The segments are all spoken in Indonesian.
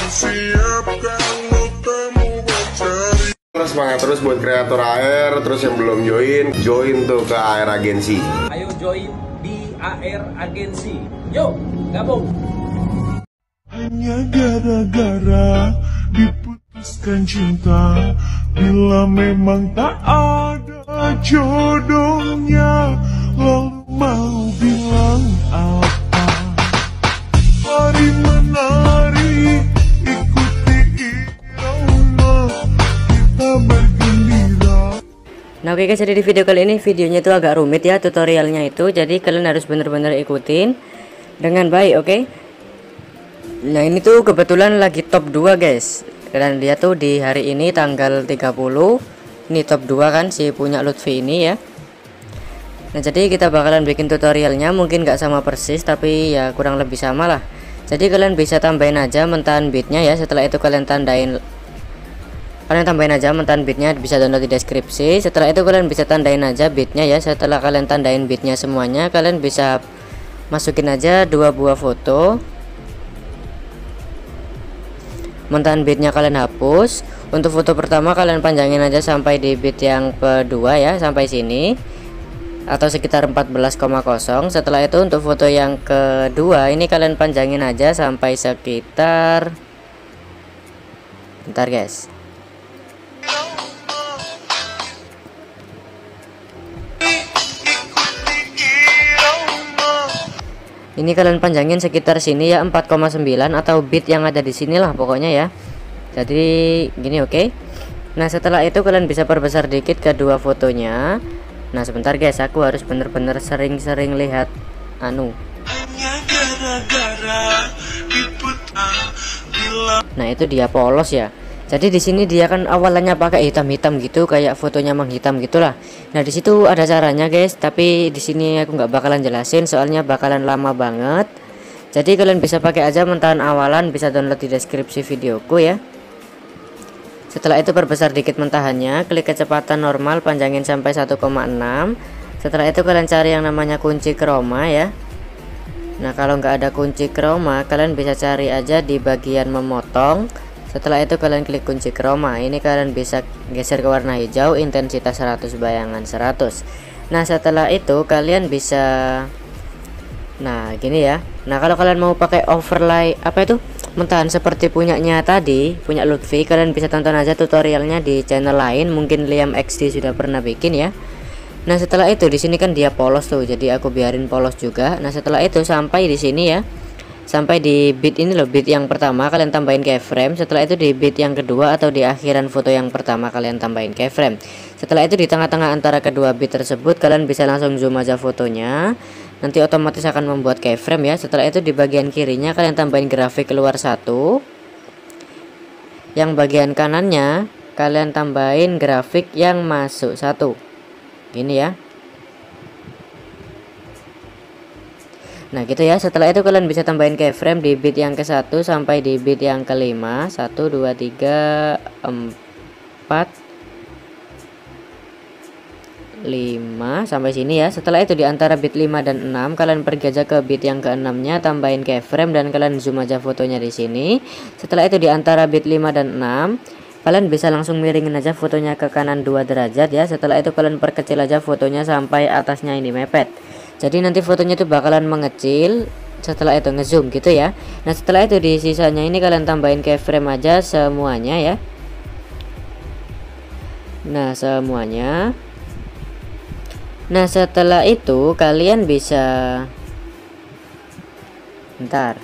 siap kalau kamu mencari. Semangat terus buat kreator AR, terus yang belum join tuh ke AR Agency. Ayo join di AR Agency. Yuk, gabung. Hanya gara-gara diputuskan cinta, bila memang tak ada jodohnya, lalu mau bilang apa? Mari menari, ikuti irama, kita bergembira. Nah oke guys, jadi di video kali ini videonya itu agak rumit ya tutorialnya itu, jadi kalian harus bener-bener ikutin dengan baik, oke? Nah ini tuh kebetulan lagi top 2 guys. Kalian lihat tuh di hari ini tanggal 30, ini top 2 kan si punya Lutfi ini ya. Nah jadi kita bakalan bikin tutorialnya, mungkin gak sama persis tapi ya kurang lebih sama lah. Jadi kalian bisa tambahin aja mentahan bitnya ya. Setelah itu kalian tambahin aja mentahan bitnya, bisa download di deskripsi. Setelah itu kalian bisa tandain aja bitnya ya. Setelah kalian tandain bitnya semuanya, kalian bisa masukin aja 2 buah foto. Mentahan bitnya kalian hapus. Untuk foto pertama kalian panjangin aja sampai di bit yang kedua ya, sampai sini atau sekitar 14,0. Setelah itu untuk foto yang kedua ini kalian panjangin aja sampai sekitar, bentar guys, ini kalian panjangin sekitar sini ya, 4,9 atau bit yang ada di sinilah pokoknya ya. Jadi gini, oke. Nah setelah itu kalian bisa perbesar dikit kedua fotonya. Nah sebentar guys, aku harus bener-bener sering-sering lihat Nah itu dia polos ya. Jadi di sini dia kan awalnya pakai hitam-hitam gitu, kayak fotonya menghitam gitulah. Nah di situ ada caranya guys, tapi di sini aku nggak bakalan jelasin soalnya bakalan lama banget. Jadi kalian bisa pakai aja mentahan awalan, bisa download di deskripsi videoku ya. Setelah itu perbesar dikit mentahannya, klik kecepatan normal, panjangin sampai 1,6. Setelah itu kalian cari yang namanya kunci chroma ya. Nah kalau nggak ada kunci chroma, kalian bisa cari aja di bagian memotong. Setelah itu kalian klik kunci chroma. Ini kalian bisa geser ke warna hijau, intensitas 100, bayangan 100. Nah setelah itu kalian bisa, nah gini ya. Nah kalau kalian mau pakai overlay apa itu mentahan seperti punyanya tadi, punya Lutfi, kalian bisa tonton aja tutorialnya di channel lain, mungkin Liam XD sudah pernah bikin ya. Nah setelah itu di sini kan dia polos tuh, jadi aku biarin polos juga. Nah setelah itu sampai di sini ya, sampai di bit ini loh, bit yang pertama kalian tambahin keyframe. Setelah itu di bit yang kedua atau di akhiran foto yang pertama kalian tambahin keyframe. Setelah itu di tengah-tengah antara kedua bit tersebut kalian bisa langsung zoom aja fotonya, nanti otomatis akan membuat keyframe ya. Setelah itu di bagian kirinya kalian tambahin grafik keluar 1, yang bagian kanannya kalian tambahin grafik yang masuk 1, gini ya. Nah gitu ya. Setelah itu kalian bisa tambahin keyframe di bit yang ke-1 sampai di bit yang ke-5. 1, 2, 3, 4, 5 sampai sini ya. Setelah itu di antara bit 5 dan 6 kalian pergi aja ke bit yang ke-6 nya, tambahin keyframe dan kalian zoom aja fotonya di sini. Setelah itu di antara bit 5 dan 6 kalian bisa langsung miringin aja fotonya ke kanan 2 derajat ya. Setelah itu kalian perkecil aja fotonya sampai atasnya ini mepet. Jadi nanti fotonya itu bakalan mengecil. Setelah itu ngezoom gitu ya. Nah setelah itu di sisanya ini kalian tambahin keyframe aja semuanya ya. Nah semuanya. Nah setelah itu kalian bisa, bentar.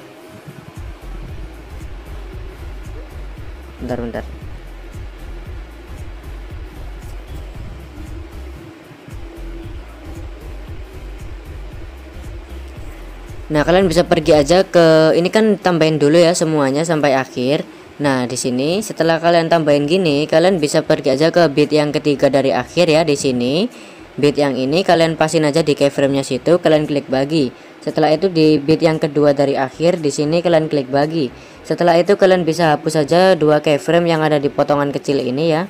Nah kalian bisa pergi aja ke ini kan, tambahin dulu ya semuanya sampai akhir. Nah di sini setelah kalian tambahin gini, kalian bisa pergi aja ke bit yang ketiga dari akhir ya. Di sini bit yang ini kalian pasin aja di keyframe-nya situ, kalian klik bagi. Setelah itu di bit yang kedua dari akhir, di sini kalian klik bagi. Setelah itu kalian bisa hapus aja 2 keyframe yang ada di potongan kecil ini ya.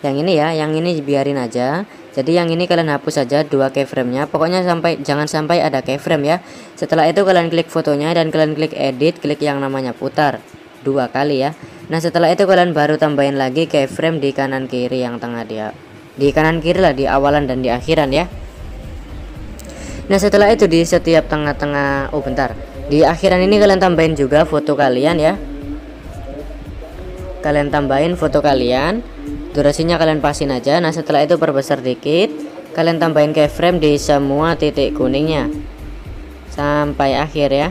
Yang ini ya, yang ini biarin aja. Jadi yang ini kalian hapus saja 2 keyframe-nya. Pokoknya jangan sampai ada keyframe ya. Setelah itu kalian klik fotonya dan kalian klik edit, klik yang namanya putar. 2 kali ya. Nah setelah itu kalian baru tambahin lagi keyframe di kanan kiri yang tengah dia, di kanan kiri lah, di awalan dan di akhiran ya. Nah setelah itu di setiap tengah-tengah, di akhiran ini kalian tambahin juga foto kalian ya. Kalian tambahin foto kalian, durasinya kalian pasin aja. Nah setelah itu perbesar dikit, kalian tambahin keyframe di semua titik kuningnya sampai akhir ya.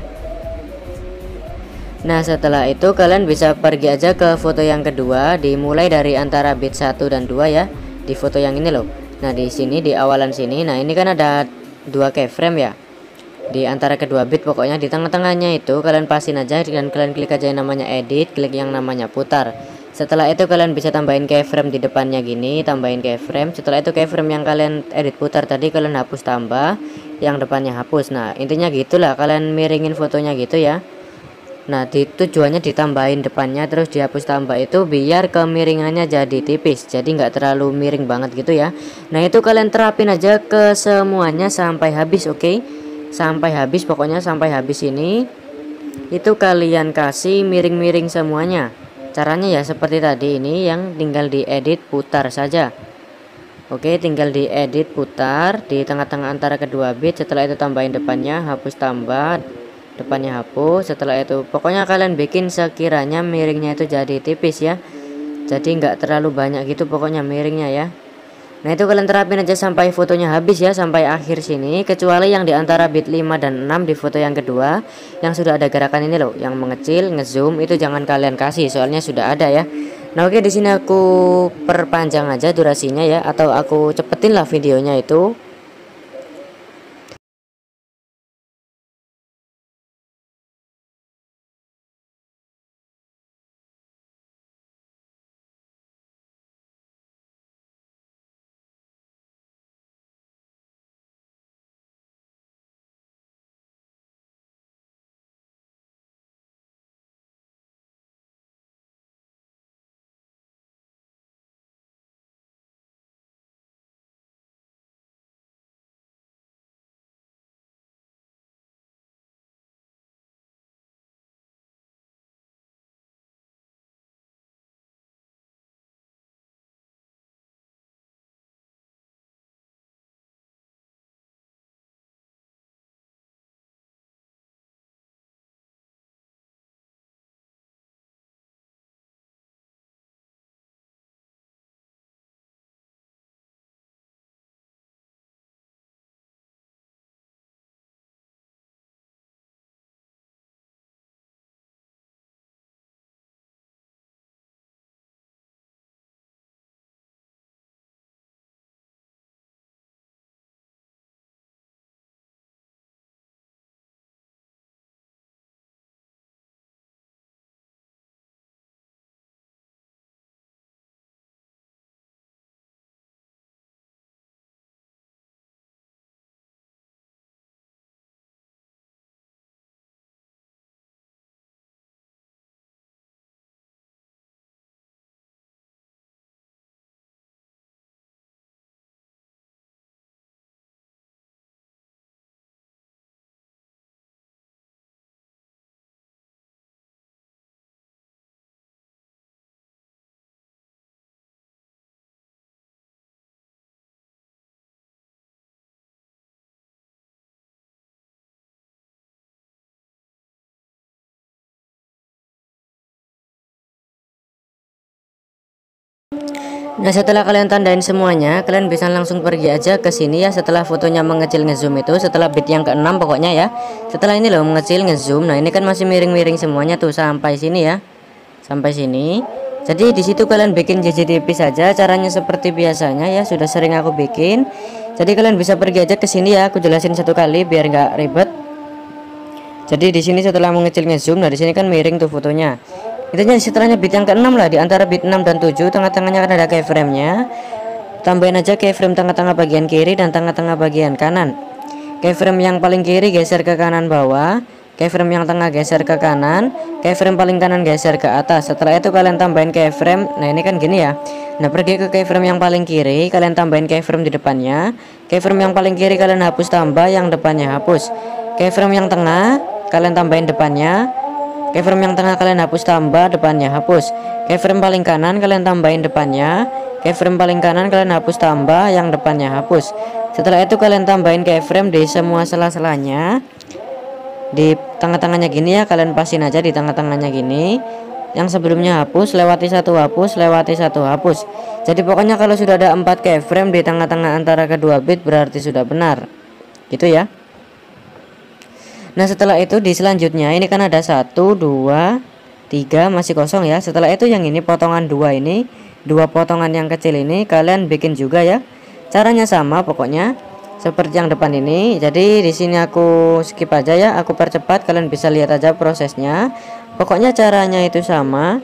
Nah setelah itu kalian bisa pergi aja ke foto yang kedua, dimulai dari antara bit 1 dan 2 ya, di foto yang ini loh. Nah di sini di awalan sini, nah ini kan ada 2 keyframe ya, di antara kedua bit pokoknya di tengah-tengahnya itu kalian pasin aja dan kalian klik aja yang namanya edit, klik yang namanya putar. Setelah itu kalian bisa tambahin keyframe di depannya gini, tambahin keyframe. Setelah itu keyframe yang kalian edit putar tadi kalian hapus tambah, yang depannya hapus. Nah intinya gitulah, kalian miringin fotonya gitu ya. Nah tujuannya ditambahin depannya terus dihapus tambah itu biar kemiringannya jadi tipis, jadi nggak terlalu miring banget gitu ya. Nah itu kalian terapin aja ke semuanya sampai habis, oke? Sampai habis, pokoknya sampai habis ini itu kalian kasih miring-miring semuanya. Caranya ya seperti tadi ini, yang tinggal diedit putar saja. Oke, tinggal diedit putar di tengah-tengah antara kedua bit. Setelah itu tambahin depannya, hapus tambah, depannya hapus. Setelah itu pokoknya kalian bikin sekiranya miringnya itu jadi tipis ya, jadi nggak terlalu banyak gitu pokoknya miringnya ya. Nah itu kalian terapin aja sampai fotonya habis ya, sampai akhir sini, kecuali yang di antara bit 5 dan 6 di foto yang kedua yang sudah ada gerakan ini loh, yang mengecil, ngezoom, itu jangan kalian kasih soalnya sudah ada ya. Nah oke, di sini aku perpanjang aja durasinya ya, atau aku cepetin lah videonya itu. Nah setelah kalian tandain semuanya, kalian bisa langsung pergi aja ke sini ya, setelah fotonya mengecil ngezoom itu, setelah bit yang ke-6 pokoknya ya. Setelah ini loh mengecil ngezoom, nah ini kan masih miring-miring semuanya tuh sampai sini ya, sampai sini. Jadi di situ kalian bikin JJDP saja, caranya seperti biasanya ya, sudah sering aku bikin. Jadi kalian bisa pergi aja ke sini ya, aku jelasin satu kali biar nggak ribet. Jadi di sini setelah mengecil ngezoom, nah di sini kan miring tuh fotonya. Intinya setelahnya bit yang ke-6 lah, di antara bit 6 dan 7 tengah-tengahnya kan ada keyframe-nya. Tambahin aja keyframe tengah-tengah bagian kiri dan tengah-tengah bagian kanan. Keyframe yang paling kiri geser ke kanan bawah, keyframe yang tengah geser ke kanan, keyframe paling kanan geser ke atas. Setelah itu kalian tambahin keyframe. Nah ini kan gini ya. Nah pergi ke keyframe yang paling kiri, kalian tambahin keyframe di depannya. Keyframe yang paling kiri kalian hapus tambah, yang depannya hapus. Keyframe yang tengah kalian tambahin depannya, Keyframe yang tengah kalian hapus tambah, depannya hapus. Keyframe paling kanan kalian tambahin depannya. Keyframe paling kanan kalian hapus tambah, yang depannya hapus. Setelah itu kalian tambahin keyframe di semua sela-selanya. Di tengah-tengahnya gini ya, kalian pasin aja di tengah-tengahnya gini. Yang sebelumnya hapus, lewati satu hapus, lewati satu hapus. Jadi pokoknya kalau sudah ada 4 keyframe di tengah-tengah antara kedua bit berarti sudah benar. Gitu ya. Nah setelah itu di selanjutnya ini kan ada 1, 2, 3 masih kosong ya. Setelah itu yang ini potongan 2 ini, 2 potongan yang kecil ini kalian bikin juga ya. Caranya sama pokoknya seperti yang depan ini. Jadi di sini aku skip aja ya, aku percepat, kalian bisa lihat aja prosesnya. Pokoknya caranya itu sama.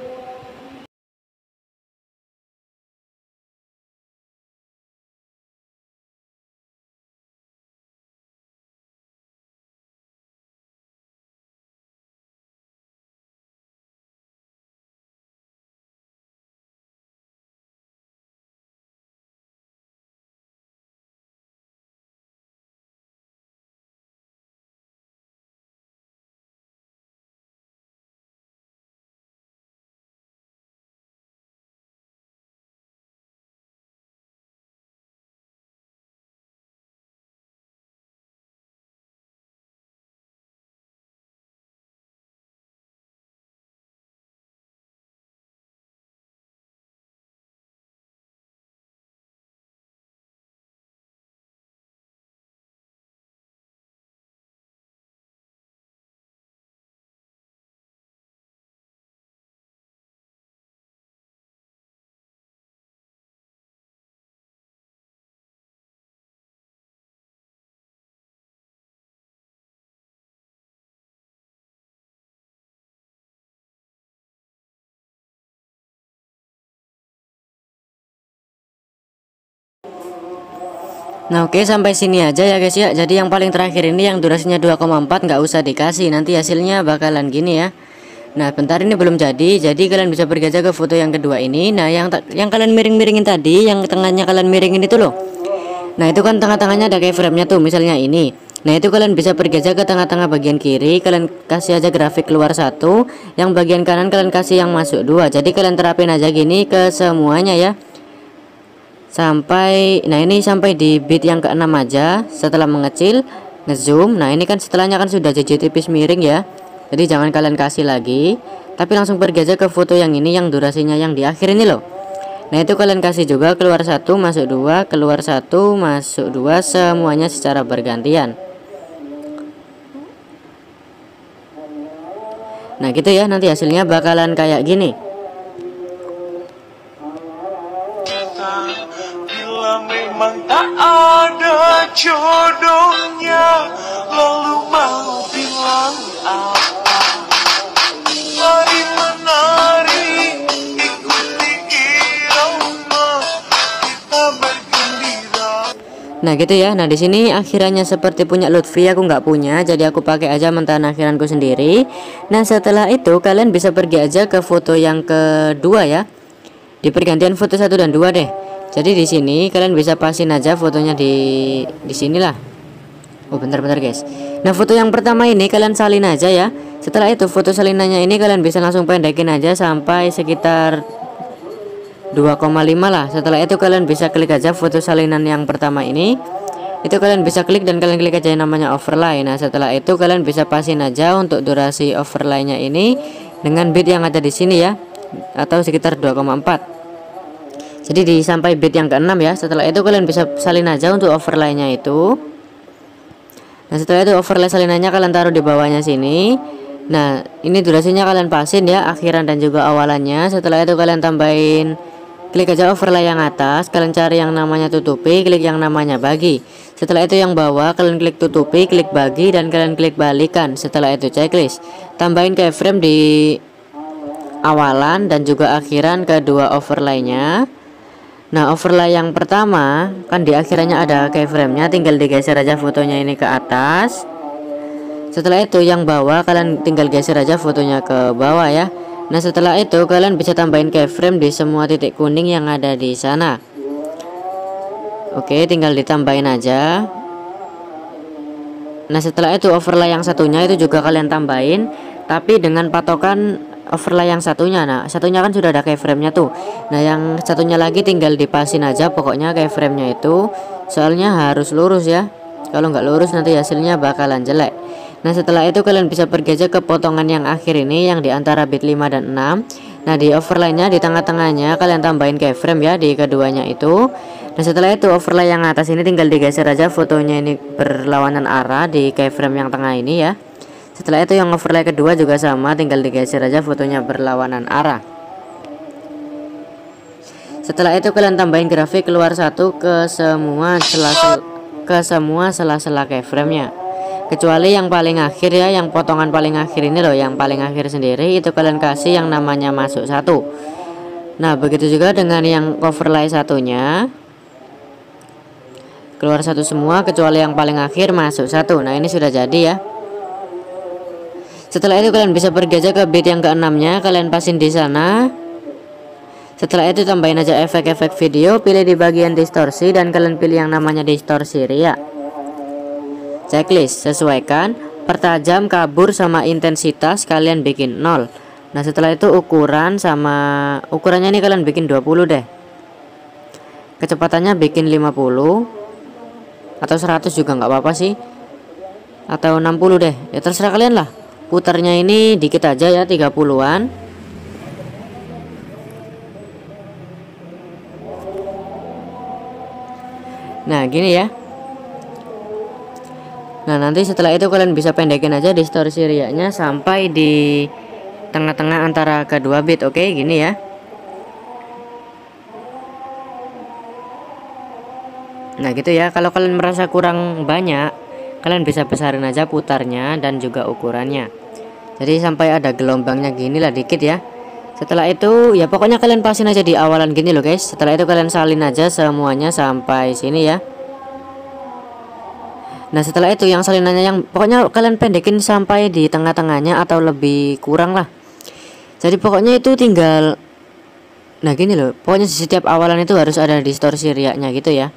Nah oke, sampai sini aja ya guys ya. Jadi yang paling terakhir ini yang durasinya 2,4 nggak usah dikasih, nanti hasilnya bakalan gini ya. Nah bentar, ini belum jadi kalian bisa pergi aja ke foto yang kedua ini. Nah yang kalian miring-miringin tadi, yang tengahnya kalian miringin itu loh. Nah itu kan tengah-tengahnya ada keyframe-nya tuh, misalnya ini. Nah itu kalian bisa pergi aja ke tengah-tengah bagian kiri, kalian kasih aja grafik keluar 1, yang bagian kanan kalian kasih yang masuk 2. Jadi kalian terapin aja gini ke semuanya ya. Sampai, nah ini sampai di bit yang ke-6 aja. Setelah mengecil, ngezoom. Nah ini kan setelahnya kan sudah jadi tipis miring ya. Jadi jangan kalian kasih lagi, tapi langsung pergi aja ke foto yang ini, yang durasinya yang di akhir ini loh. Nah itu kalian kasih juga keluar 1 masuk 2, keluar 1 masuk 2, semuanya secara bergantian. Nah gitu ya, nanti hasilnya bakalan kayak gini. Bila memang tak ada jodohnya, lalu mau bilang apa? Mari menari, ikuti irama, kita bergembira. Nah gitu ya. Nah di sini akhirannya seperti punya Lutfi, aku nggak punya, jadi aku pakai aja mentahan akhiranku sendiri. Nah setelah itu kalian bisa pergi aja ke foto yang kedua ya, di pergantian foto 1 dan 2 deh. Jadi di sini kalian bisa pasin aja fotonya di sinilah. Oh bentar-bentar guys. Nah foto yang pertama ini kalian salin aja ya. Setelah itu foto salinannya ini kalian bisa langsung pendekin aja sampai sekitar 2,5 lah. Setelah itu kalian bisa klik aja foto salinan yang pertama ini. Itu kalian bisa klik dan kalian klik aja yang namanya overlay. Nah setelah itu kalian bisa pasin aja untuk durasi overlaynya ini dengan bit yang ada di sini ya, atau sekitar 2,4. Jadi di sampai bit yang ke-6 ya. Setelah itu kalian bisa salin aja untuk overlaynya itu. Nah setelah itu overlay salinannya kalian taruh di bawahnya sini. Nah ini durasinya kalian pasin ya, akhiran dan juga awalannya. Setelah itu kalian tambahin, klik aja overlay yang atas, kalian cari yang namanya tutupi, klik yang namanya bagi. Setelah itu yang bawah kalian klik tutupi, klik bagi, dan kalian klik balikan. Setelah itu checklist, tambahin keyframe di awalan dan juga akhiran kedua overlaynya. Nah overlay yang pertama kan di akhirannya ada keyframe-nya, tinggal digeser aja fotonya ini ke atas. Setelah itu yang bawah kalian tinggal geser aja fotonya ke bawah ya. Nah setelah itu kalian bisa tambahin keyframe di semua titik kuning yang ada di sana. Oke, tinggal ditambahin aja. Nah setelah itu overlay yang satunya itu juga kalian tambahin. tapi dengan patokan overlay yang satunya. Nah, satunya kan sudah ada keyframe-nya tuh. Nah, yang satunya lagi tinggal dipasin aja pokoknya keyframe-nya itu. Soalnya harus lurus ya. Kalau nggak lurus nanti hasilnya bakalan jelek. Nah, setelah itu kalian bisa pergi aja ke potongan yang akhir ini yang di antara bit 5 dan 6. Nah, di overlay-nya di tengah-tengahnya kalian tambahin keyframe ya di keduanya itu. Nah, setelah itu overlay yang atas ini tinggal digeser aja fotonya ini berlawanan arah di keyframe yang tengah ini ya. Setelah itu yang overlay kedua juga sama, tinggal digeser aja fotonya berlawanan arah. Setelah itu kalian tambahin grafik keluar satu ke semua sela-sela keyframe-nya. Kecuali yang paling akhir ya, yang potongan paling akhir ini loh, yang paling akhir sendiri itu kalian kasih yang namanya masuk satu. Nah, begitu juga dengan yang overlay satunya. Keluar satu semua kecuali yang paling akhir masuk satu. Nah, ini sudah jadi ya. Setelah itu kalian bisa pergi aja ke bit yang ke-6-nya, kalian pasin di sana. Setelah itu tambahin aja efek-efek video, pilih di bagian distorsi dan kalian pilih yang namanya distorsi ria. Checklist, sesuaikan, pertajam, kabur sama intensitas kalian bikin 0. Nah, setelah itu ukurannya ini kalian bikin 20 deh. Kecepatannya bikin 50 atau 100 juga nggak apa-apa sih. Atau 60 deh. Ya terserah kalian lah. Putarnya ini dikit aja ya, 30-an. Nah, gini ya. Nah, nanti setelah itu kalian bisa pendekin aja distorsi riaknya sampai di tengah-tengah antara kedua bit. Oke, gini ya. Nah, gitu ya. Kalau kalian merasa kurang banyak, kalian bisa besarin aja putarnya dan juga ukurannya. Jadi sampai ada gelombangnya gini lah dikit ya. Setelah itu ya pokoknya kalian pasin aja di awalan gini loh guys. Setelah itu kalian salin aja semuanya sampai sini ya. Nah, setelah itu yang salinannya yang pokoknya kalian pendekin sampai di tengah-tengahnya atau lebih kurang lah. Jadi pokoknya itu tinggal, nah gini loh, pokoknya di setiap awalan itu harus ada distorsi riaknya gitu ya.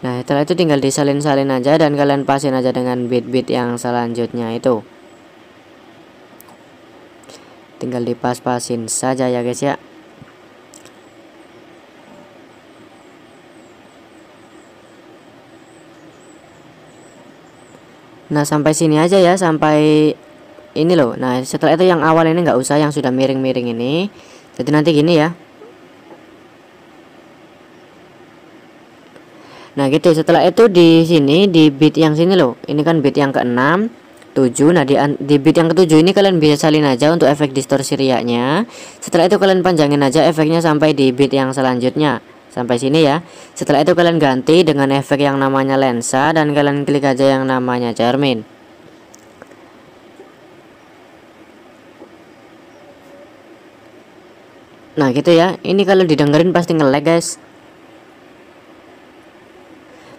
Nah, setelah itu tinggal disalin-salin aja dan kalian pasin aja dengan bit-bit yang selanjutnya itu. Tinggal dipas-pasin saja ya guys ya. Nah, sampai sini aja ya, sampai ini loh. Nah, setelah itu yang awal ini nggak usah, yang sudah miring-miring ini. Jadi nanti gini ya. Nah, gitu. Setelah itu di sini di bit yang sini loh. Ini kan bit yang ke-6, 7. Nah, di bit yang ke-7 ini kalian bisa salin aja untuk efek distorsi riaknya. Setelah itu kalian panjangin aja efeknya sampai di bit yang selanjutnya. Sampai sini ya. Setelah itu kalian ganti dengan efek yang namanya lensa dan kalian klik aja yang namanya cermin. Nah, gitu ya. Ini kalau didengerin pasti nge-lag guys.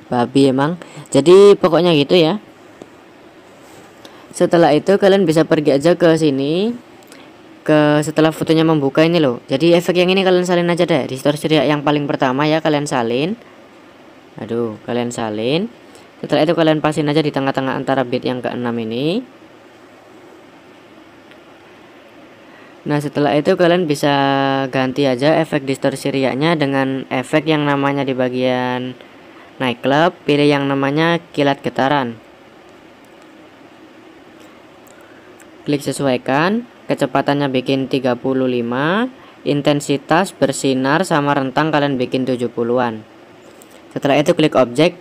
Babi emang. Jadi pokoknya gitu ya. Setelah itu kalian bisa pergi aja ke sini, setelah fotonya membuka ini loh. Jadi efek yang ini kalian salin aja deh. Distorsi riak yang paling pertama ya kalian salin. Aduh, kalian salin. Setelah itu kalian pasin aja di tengah-tengah antara bit yang ke-6 ini. Nah, setelah itu kalian bisa ganti aja efek distorsi riaknya dengan efek yang namanya di bagian nightclub, pilih yang namanya kilat getaran. Klik sesuaikan, kecepatannya bikin 35, intensitas bersinar sama rentang kalian bikin 70-an. Setelah itu klik objek,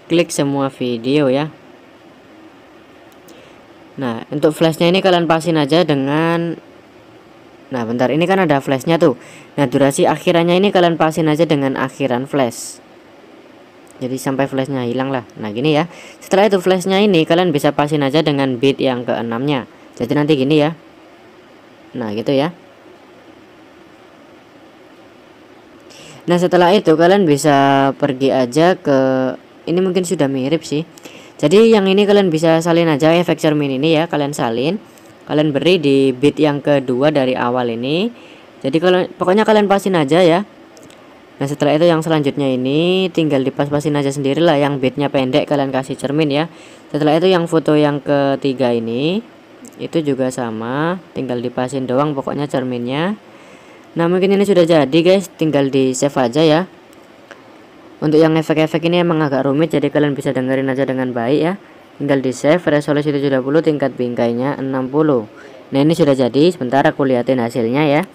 klik semua video ya. Nah, untuk flashnya ini kalian pasin aja dengan, nah bentar, ini kan ada flashnya tuh. Nah, durasi akhirannya ini kalian pasin aja dengan akhiran flash. Jadi sampai flashnya hilang lah. Nah, gini ya. Setelah itu flashnya ini kalian bisa pasin aja dengan bit yang ke-6-nya. Jadi nanti gini ya. Nah, gitu ya. Nah, setelah itu kalian bisa pergi aja ke, ini mungkin sudah mirip sih. Jadi yang ini kalian bisa salin aja efek cermin ini ya, kalian salin. Kalian beri di bit yang kedua dari awal ini. Jadi kalau pokoknya kalian pasin aja ya. Nah setelah itu yang selanjutnya ini tinggal dipas-pasin aja sendiri lah, yang bednya pendek kalian kasih cermin ya. Setelah itu yang foto yang ketiga ini itu juga sama, tinggal dipasin doang pokoknya cerminnya. Nah mungkin ini sudah jadi guys, tinggal di save aja ya. Untuk yang efek-efek ini emang agak rumit, jadi kalian bisa dengerin aja dengan baik ya. Tinggal di save, resolusi 70, tingkat bingkainya 60. Nah ini sudah jadi, sebentar aku liatin hasilnya ya.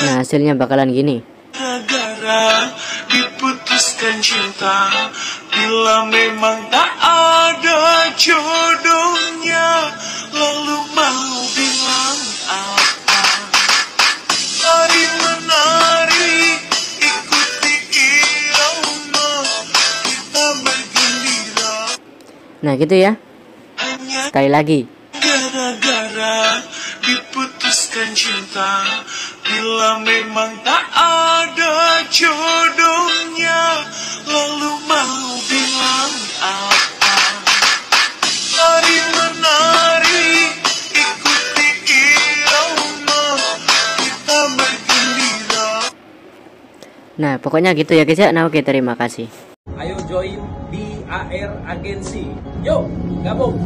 Nah hasilnya bakalan gini. Gara-gara diputuskan cinta, bila memang tak ada jodohnya, lalu mau bilang apa? Mari menari, ikuti irama, kita bergembira. Nah gitu ya. Sekali lagi. Gara-gara diputuskan cinta, bila memang tak ada jodohnya, lalu mau bilang apa? Mari menari, ikuti irama, kita bergembira. Nah pokoknya gitu ya guys ya. Nah oke, terima kasih. Ayo join BAR Agency. Yuk, gabung.